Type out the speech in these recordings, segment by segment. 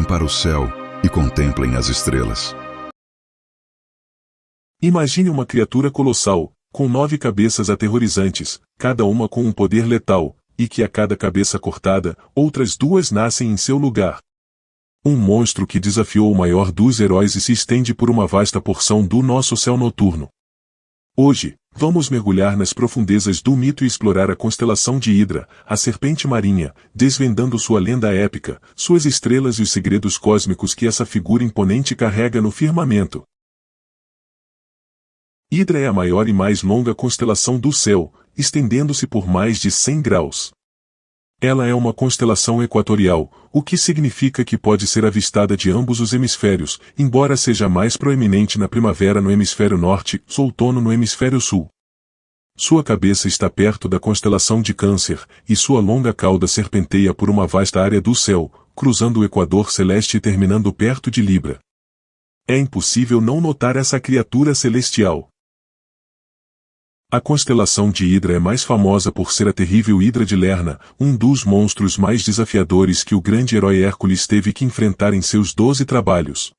para o céu e contemplem as estrelas. Imagine uma criatura colossal, com 9 cabeças aterrorizantes, cada uma com um poder letal, e que a cada cabeça cortada, outras 2 nascem em seu lugar. Um monstro que desafiou o maior dos heróis e se estende por uma vasta porção do nosso céu noturno. Hoje, vamos mergulhar nas profundezas do mito e explorar a constelação de Hidra, a serpente marinha, desvendando sua lenda épica, suas estrelas e os segredos cósmicos que essa figura imponente carrega no firmamento. Hidra é a maior e mais longa constelação do céu, estendendo-se por mais de 100 graus. Ela é uma constelação equatorial, o que significa que pode ser avistada de ambos os hemisférios, embora seja mais proeminente na primavera no hemisfério norte, outono no hemisfério sul. Sua cabeça está perto da constelação de Câncer, e sua longa cauda serpenteia por uma vasta área do céu, cruzando o equador celeste e terminando perto de Libra. É impossível não notar essa criatura celestial. A constelação de Hidra é mais famosa por ser a terrível Hidra de Lerna, um dos monstros mais desafiadores que o grande herói Hércules teve que enfrentar em seus 12 trabalhos.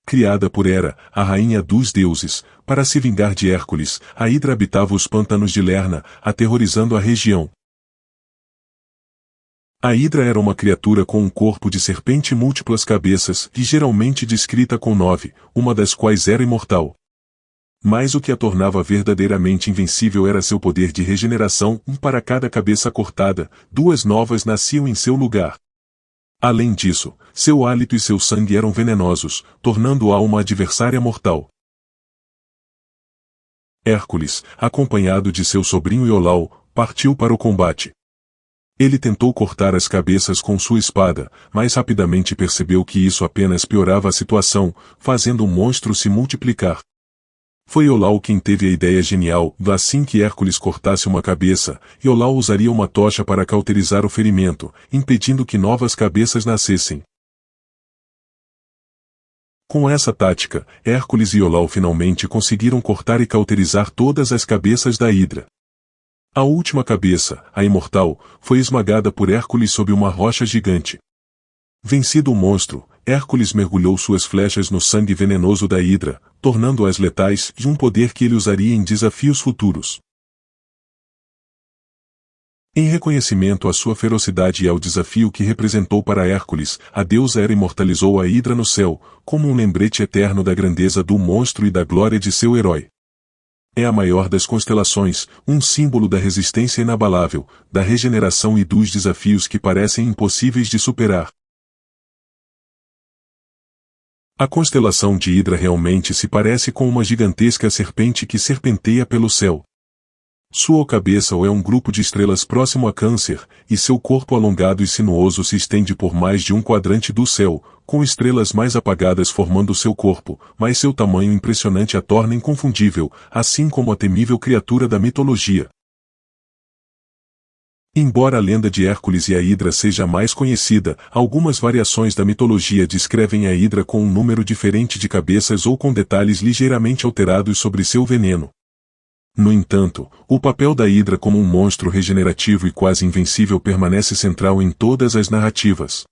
Criada por Hera, a rainha dos deuses, para se vingar de Hércules, a Hidra habitava os pântanos de Lerna, aterrorizando a região. A Hidra era uma criatura com um corpo de serpente e múltiplas cabeças, e geralmente descrita com 9, uma das quais era imortal. Mas o que a tornava verdadeiramente invencível era seu poder de regeneração, para cada cabeça cortada, 2 novas nasciam em seu lugar. Além disso, seu hálito e seu sangue eram venenosos, tornando-a uma adversária mortal. Hércules, acompanhado de seu sobrinho Iolau, partiu para o combate. Ele tentou cortar as cabeças com sua espada, mas rapidamente percebeu que isso apenas piorava a situação, fazendo o monstro se multiplicar. Foi Iolau quem teve a ideia genial, assim que Hércules cortasse uma cabeça, Iolau usaria uma tocha para cauterizar o ferimento, impedindo que novas cabeças nascessem. Com essa tática, Hércules e Iolau finalmente conseguiram cortar e cauterizar todas as cabeças da Hidra. A última cabeça, a imortal, foi esmagada por Hércules sob uma rocha gigante. Vencido o monstro, Hércules mergulhou suas flechas no sangue venenoso da Hidra, tornando-as letais e um poder que ele usaria em desafios futuros. Em reconhecimento à sua ferocidade e ao desafio que representou para Hércules, a deusa Hera imortalizou a Hidra no céu, como um lembrete eterno da grandeza do monstro e da glória de seu herói. É a maior das constelações, um símbolo da resistência inabalável, da regeneração e dos desafios que parecem impossíveis de superar. A constelação de Hidra realmente se parece com uma gigantesca serpente que serpenteia pelo céu. Sua cabeça é um grupo de estrelas próximo a Câncer, e seu corpo alongado e sinuoso se estende por mais de um quadrante do céu, com estrelas mais apagadas formando seu corpo, mas seu tamanho impressionante a torna inconfundível, assim como a temível criatura da mitologia. Embora a lenda de Hércules e a Hidra seja mais conhecida, algumas variações da mitologia descrevem a Hidra com um número diferente de cabeças ou com detalhes ligeiramente alterados sobre seu veneno. No entanto, o papel da Hidra como um monstro regenerativo e quase invencível permanece central em todas as narrativas.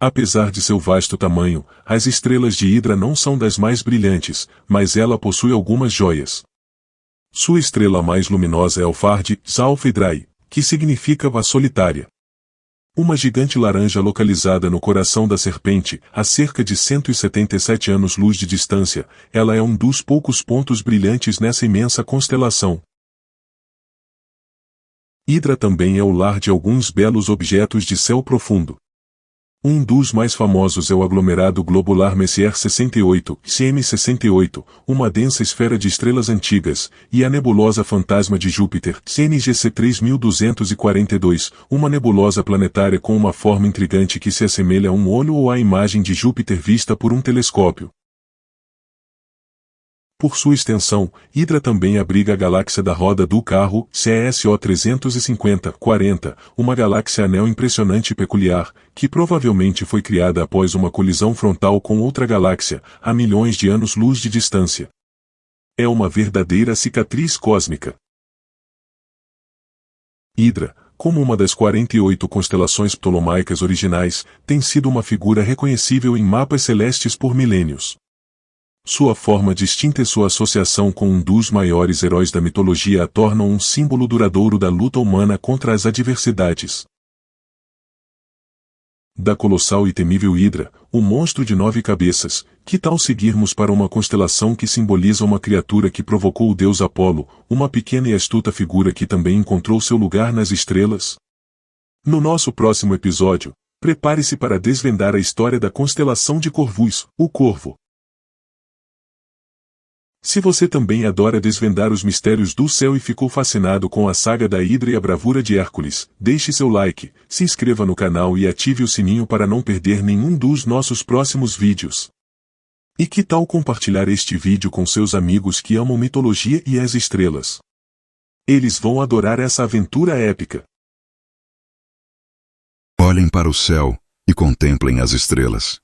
Apesar de seu vasto tamanho, as estrelas de Hidra não são das mais brilhantes, mas ela possui algumas joias. Sua estrela mais luminosa é Alphard Alphidrae, que significa a solitária. Uma gigante laranja localizada no coração da serpente, a cerca de 177 anos-luz de distância, ela é um dos poucos pontos brilhantes nessa imensa constelação. Hidra também é o lar de alguns belos objetos de céu profundo. Um dos mais famosos é o aglomerado globular Messier 68, CM68, uma densa esfera de estrelas antigas, e a nebulosa fantasma de Júpiter, CNGC 3242, uma nebulosa planetária com uma forma intrigante que se assemelha a um olho ou à imagem de Júpiter vista por um telescópio. Por sua extensão, Hidra também abriga a galáxia da roda do carro, CSO 350-40, uma galáxia anel impressionante e peculiar, que provavelmente foi criada após uma colisão frontal com outra galáxia, a milhões de anos-luz de distância. É uma verdadeira cicatriz cósmica. Hidra, como uma das 48 constelações ptolomaicas originais, tem sido uma figura reconhecível em mapas celestes por milênios. Sua forma distinta e sua associação com um dos maiores heróis da mitologia a tornam um símbolo duradouro da luta humana contra as adversidades. Da colossal e temível Hidra, o monstro de 9 cabeças, que tal seguirmos para uma constelação que simboliza uma criatura que provocou o deus Apolo, uma pequena e astuta figura que também encontrou seu lugar nas estrelas? No nosso próximo episódio, prepare-se para desvendar a história da constelação de Corvus, o Corvo. Se você também adora desvendar os mistérios do céu e ficou fascinado com a saga da Hidra e a bravura de Hércules, deixe seu like, se inscreva no canal e ative o sininho para não perder nenhum dos nossos próximos vídeos. E que tal compartilhar este vídeo com seus amigos que amam mitologia e as estrelas? Eles vão adorar essa aventura épica. Olhem para o céu e contemplem as estrelas.